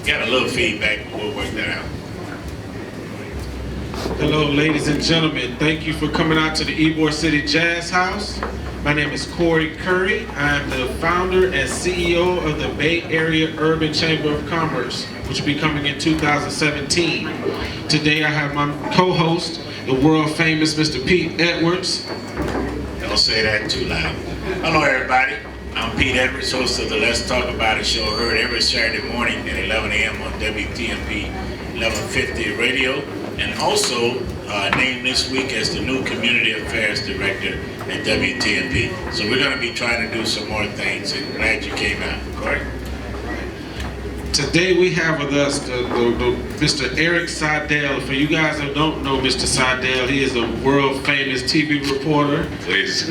Got a little feedback, but we'll work that out. Hello, ladies and gentlemen. Thank you for coming out to the Ybor City Jazz House. My name is Corey Curry. I am the founder and CEO of the Bay Area Urban Chamber of Commerce, which will be coming in 2017. Today I have my co-host, the world famous Mr. Pete Edwards. Don't say that too loud. Hello, everybody. I'm Pete Edwards, host of the Let's Talk About It show, heard every Saturday morning at 11 a.m. on WTMP 1150 radio, and also named this week as the new Community Affairs Director at WTMP. So we're going to be trying to do some more things, and glad you came out. Correct? Today we have with us the Mr. Eric Seidel. For you guys that don't know Mr. Seidel, he is a world famous TV reporter. Please.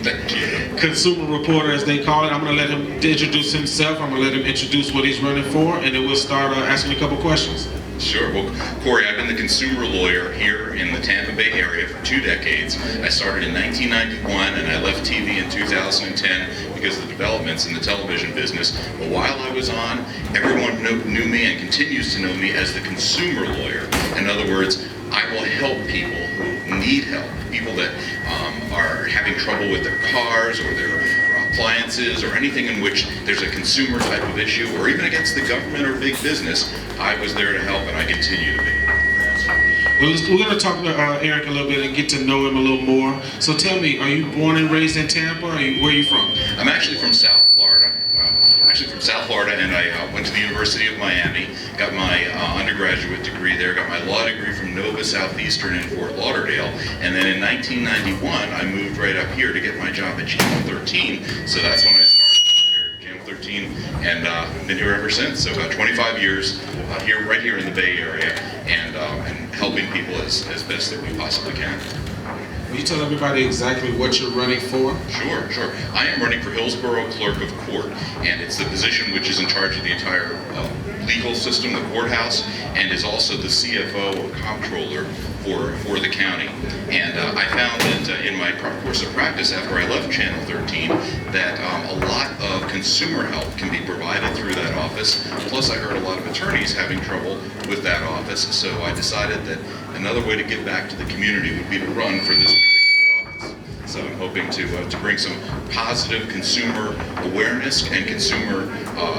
Thank you. Consumer reporter, as they call it. I'm going to let him introduce himself. I'm going to let him introduce what he's running for, and then we'll start asking a couple questions. Sure. Well, Corey, I've been the consumer lawyer here in the Tampa Bay area for 2 decades. I started in 1991 and I left TV in 2010 because of the developments in the television business. But while I was on, everyone knew me and continues to know me as the consumer lawyer. In other words, I will help people who need help, people that are having trouble with their cars or their appliances or anything in which there's a consumer type of issue, or even against the government or big business. I was there to help, and I continue to be. Well, we're going to talk to Eric a little bit and get to know him a little more. So tell me, are you born and raised in Tampa? Where are you from? I'm actually from South Florida. And I went to the University of Miami, got my undergraduate degree there, got my law degree from Nova Southeastern in Fort Lauderdale, and then in 1991 I moved right up here to get my job at Channel 13. So that's when I started here at Channel 13, and been here ever since. So about 25 years right here in the Bay Area, and helping people as best that we possibly can. Will you tell everybody exactly what you're running for? Sure. I am running for Hillsborough Clerk of Court, and it's the position which is in charge of the entire legal system, the courthouse, and is also the CFO or comptroller for the county. And I found that in my course of practice after I left Channel 13 that a lot of consumer help can be provided through that office. Plus I heard a lot of attorneys having trouble with that office, so I decided that another way to give back to the community would be to run for this particular office. So I'm hoping to bring some positive consumer awareness and consumer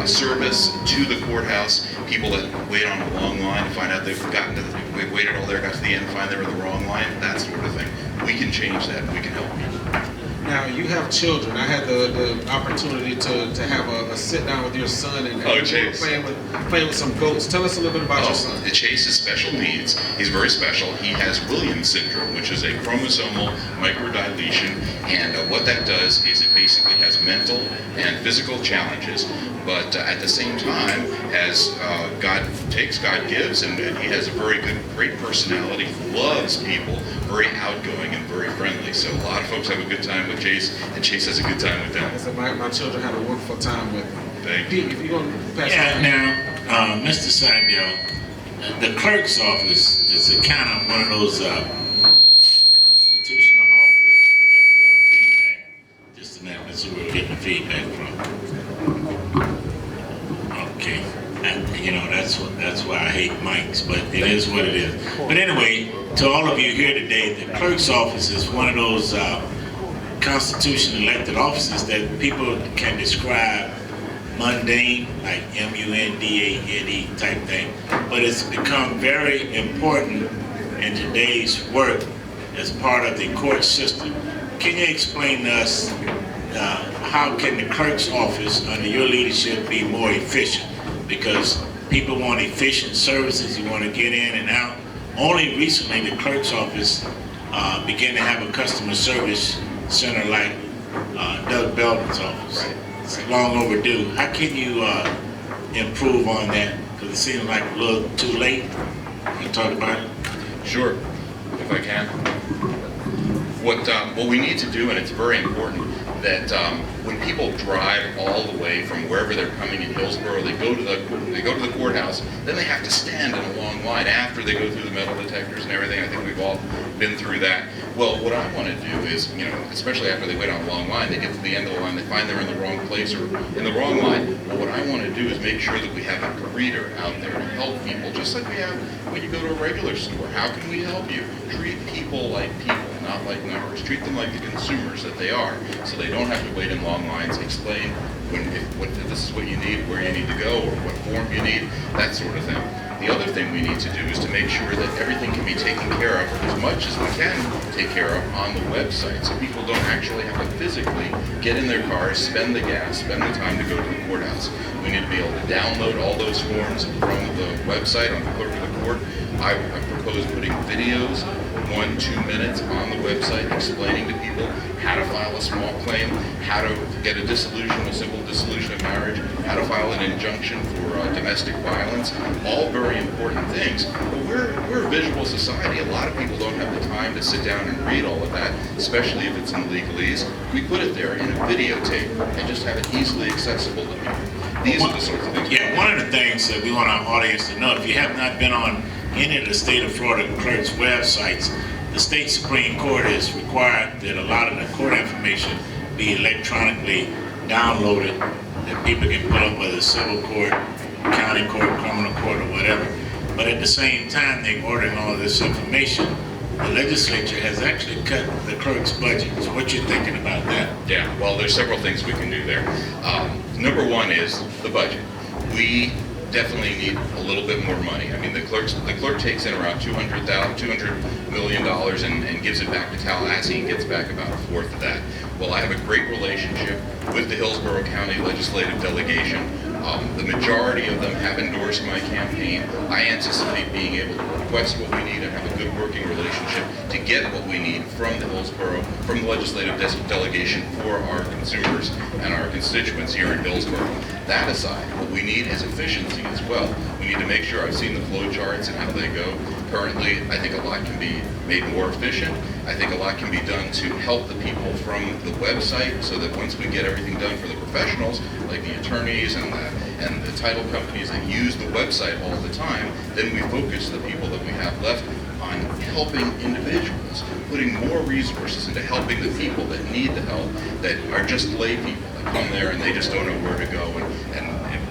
service to the courthouse. People that wait on a long line find out they've waited all there, got to the end, find they were in the wrong line, that sort of thing. We can change that, and we can help people. Now, you have children. I had the opportunity to have a sit down with your son and Chase. playing with some goats. Tell us a little bit about your son. Chase has special needs. He's very special. He has Williams syndrome, which is a chromosomal microdeletion, and what that does is it basically has mental and physical challenges, but at the same time, as God takes, God gives, and he has a great personality, loves people, very outgoing and very friendly. So a lot of folks have a good time with Chase, and Chase has a good time with them. So my children had a wonderful time with him. Thank Pete, you. if you're going to pass Now, Mr. Seidel, the clerk's office is a kind of one of those constitutional offices. We're getting a little feedback. Just a minute, let's see where we're getting the feedback from. Okay. That's why I hate mics, but it is what it is. But anyway, to all of you here today, the clerk's office is one of those constitutionally elected offices that people can describe mundane, like M-U-N-D-A-N-E type thing, but it's become very important in today's work as part of the court system. Can you explain to us how can the clerk's office under your leadership be more efficient? Because people want efficient services, you want to get in and out. Only recently the clerk's office began to have a customer service center like Doug Belvin's office. Right. It's long overdue. How can you improve on that? Because it seems like a little too late. Can you talk about it? Sure, if I can. What we need to do, and it's very important, that when people drive all the way from wherever they're coming in Hillsborough, they go to the courthouse, then they have to stand in a long line after they go through the metal detectors and everything. I think we've all been through that. Well, what I want to do is, especially after they wait on a long line, they get to the end of the line, they find they're in the wrong place or in the wrong line. Well, what I want do is make sure that we have a greeter out there to help people, just like we have when you go to a regular store. How can we help you? Treat people like people, not like numbers. Treat them like the consumers that they are, so they don't have to wait in long lines. Explain if this is what you need, where you need to go, or what form you need, that sort of thing. The other thing we need to do is to make sure that everything can be taken care of as much as we can take care of on the website, so people don't actually have to physically get in their cars, spend the gas, spend the time to go to the courthouse. We need to be able to download all those forms from the website on the clerk of the court. I propose putting videos, 1-2 minutes on the website explaining to people how to file a small claim, how to get a dissolution, a simple dissolution of marriage, how to file an injunction for domestic violence, all very important things. But we're a visual society. A lot of people don't have the time to sit down and read all of that, especially if it's in legalese. We put it there in a videotape and just have it easily accessible to people. These are the sorts of things. Yeah, one of the things that we want our audience to know, if you have not been on any of the state of Florida clerk's websites, the state Supreme Court has required that a lot of the court information be electronically downloaded, that people can pull up, whether it's civil court, county court, criminal court, or whatever. But at the same time, they're ordering all of this information. The legislature has actually cut the clerk's budget. So what you thinking about that? Yeah, well, there's several things we can do there. Number one is the budget. We definitely need a little bit more money. I mean, the clerk takes in around $200 million and gives it back to Tallahassee and gets back about a fourth of that. Well, I have a great relationship with the Hillsborough County Legislative Delegation. The majority of them have endorsed my campaign. I anticipate being able to request what we need and have a good working relationship to get what we need from the from the legislative delegation for our consumers and our constituents here in Hillsborough. That aside, what we need is efficiency as well. We need to make sure, I've seen the flow charts and how they go. Currently, I think a lot can be made more efficient. I think a lot can be done to help the people from the website, so that once we get everything done for the professionals, like the attorneys and the title companies that use the website all the time, then we focus the people that we have left on helping individuals, putting more resources into helping the people that need the help, that are just lay people that come there and they just don't know where to go, and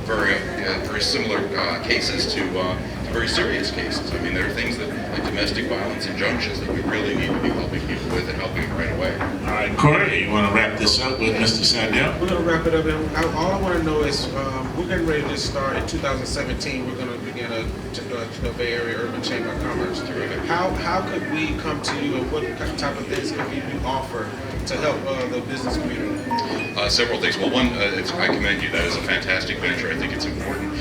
very similar cases to very serious cases. I mean, there are things that, like domestic violence injunctions, that we really need to be helping people with and helping them right away. All right, Corey, you want to wrap this up with Mr. Seidel? We're going to wrap it up. And all I want to know is we're getting ready to start in 2017. We're going to begin a Bay Area Urban Chamber of Commerce. How could we come to you, and what type of things could you offer to help the business community? Several things. Well, one, I commend you. That is a fantastic venture. I think it's important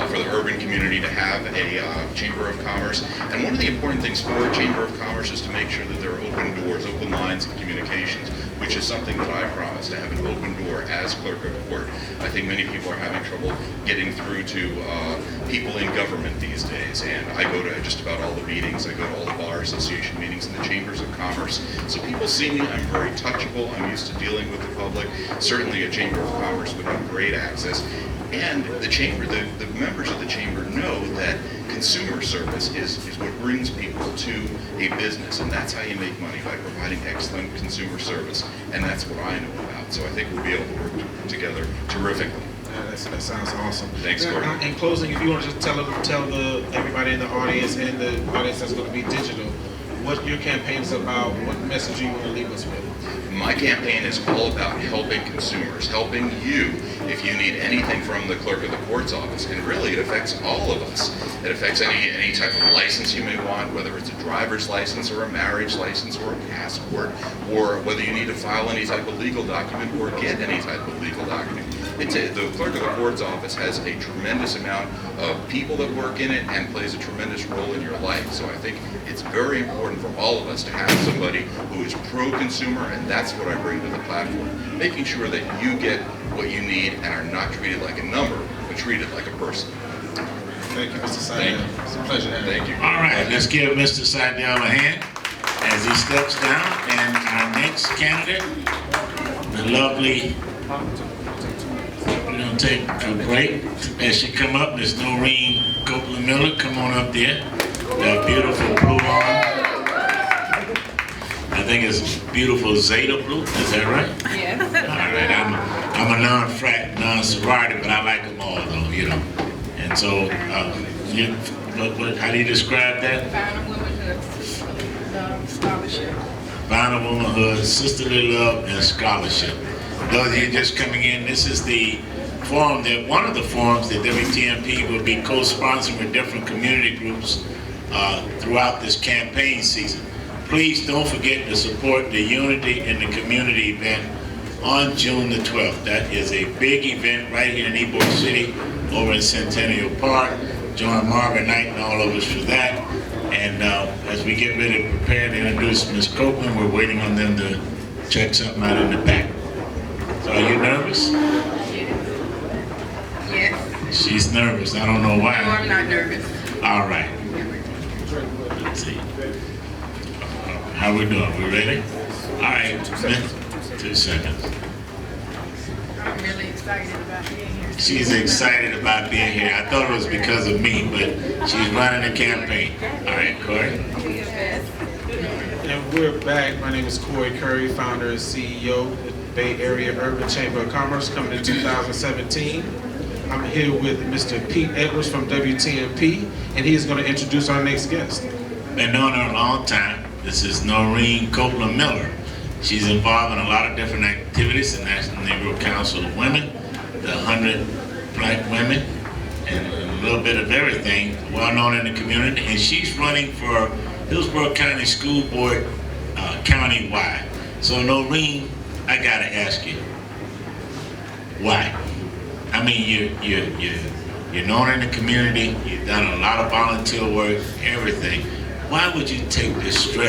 for the urban community to have a Chamber of Commerce. And one of the important things for a Chamber of Commerce is to make sure that there are open doors, open lines of communications, which is something that I promise, to have an open door as clerk of court. I think many people are having trouble getting through to people in government these days, and I go to just about all the meetings. I go to all the bar association meetings and the chambers of commerce. So people see me. I'm very touchable. I'm used to dealing with the public. Certainly a Chamber of Commerce would have great access. And the chamber, the members of the chamber know that consumer service is what brings people to a business, and that's how you make money, by providing excellent consumer service, and that's what I know about. So I think we'll be able to work together terrifically. Yeah, that sounds awesome. Thanks, Corey. In closing, if you want to just tell everybody in the audience and the audience that's going to be digital, what your campaign is about, what message you want to leave us with. My campaign is all about helping consumers, helping you if you need anything from the clerk of the court's office. And really, it affects all of us. It affects any type of license you may want, whether it's a driver's license or a marriage license or a passport, or whether you need to file any type of legal document or get any type of legal document. The clerk of the court's office has a tremendous amount of people that work in it and plays a tremendous role in your life. So I think it's very important for all of us to have somebody who is pro-consumer, and that's what I bring to the platform. Making sure that you get what you need and are not treated like a number, but treated like a person. Thank you, Mr. Seidel. It's a pleasure. Thank you. All right, let's give Mr. Seidel a hand as he steps down. And our next candidate, the lovely, we're going to take a break. As she come up, Miss Noreen Copeland-Miller, come on up there. That beautiful blue on. I think it's beautiful Zeta blue, is that right? Yes. All right, I'm a non-frat, non-sorority, but I like them all though. you know. And so, how do you describe that? Found Womanhood Scholarship. Vinyl Womanhood, Sisterly Love, and Scholarship. Those of you just coming in, this is the forum, one of the forums that WTMP will be co-sponsoring with different community groups throughout this campaign season. Please don't forget to support the Unity in the Community event on June the 12th. That is a big event right here in Ybor City over in Centennial Park. Join Marvin Knight and all of us for that. And as we get ready to prepare to introduce Ms. Copeland, we're waiting on them to check something out in the back. So are you nervous? Yes. She's nervous. I don't know why. No, I'm not nervous. All right. Let's see. How we doing? We ready? All right. 2 seconds. I'm really excited about being here. She's excited about being here. I thought it was because of me, but she's running a campaign. All right, Corey. And we're back. My name is Corey Curry, founder and CEO of the Bay Area Urban Chamber of Commerce, coming in 2017. I'm here with Mr. Pete Edwards from WTMP, and he is going to introduce our next guest. Been knowing her a long time. This is Noreen Copeland Miller. She's involved in a lot of different activities, the National Negro Council of Women, the 100 Black Women, and a little bit of everything, well known in the community. And she's running for Hillsborough County School Board county-wide. So Noreen, I gotta ask you, why? I mean, you're known in the community, you've done a lot of volunteer work, everything. Why would you take this stress